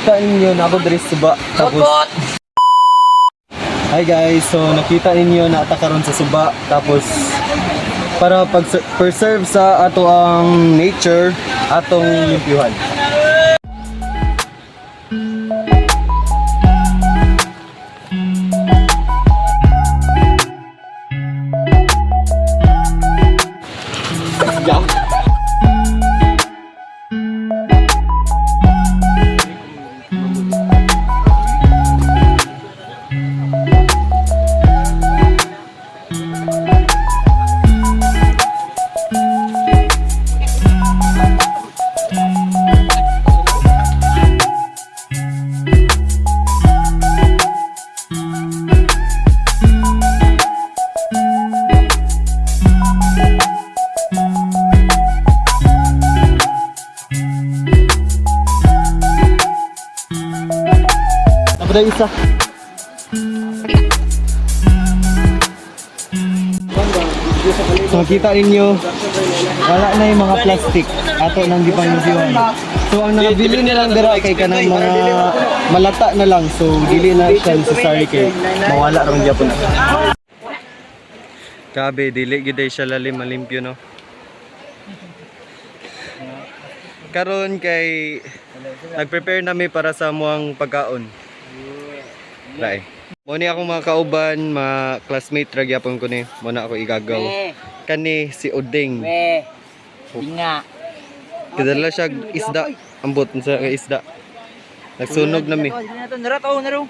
nakita ninyo na ako diri suba. Tapos hi guys, so nakita ninyo na ata karon sa suba. Tapos para pag-preserve sa ato ang nature, atong limpyuhan. Yeah. Ada isa. So kita ninyo, wala na yung mga plastic ato nang gipang-reviewhan. So ang nabili nilang dira kay kanang mga malata na lang. So dili na siya necessary kay mawala ra man gyapon. Kabe dili gid siya lalim malimpyo no. Karon kay nag-prepare nami para sa muang pagkaon. Right. Mo ni ako mga kauban, mga classmate ra gyapon ko ni. Mo na ako igagaw. Kani si Uding. Inga. Kadala siya isda, ambot sa isda. Nagsunog nami. Naro.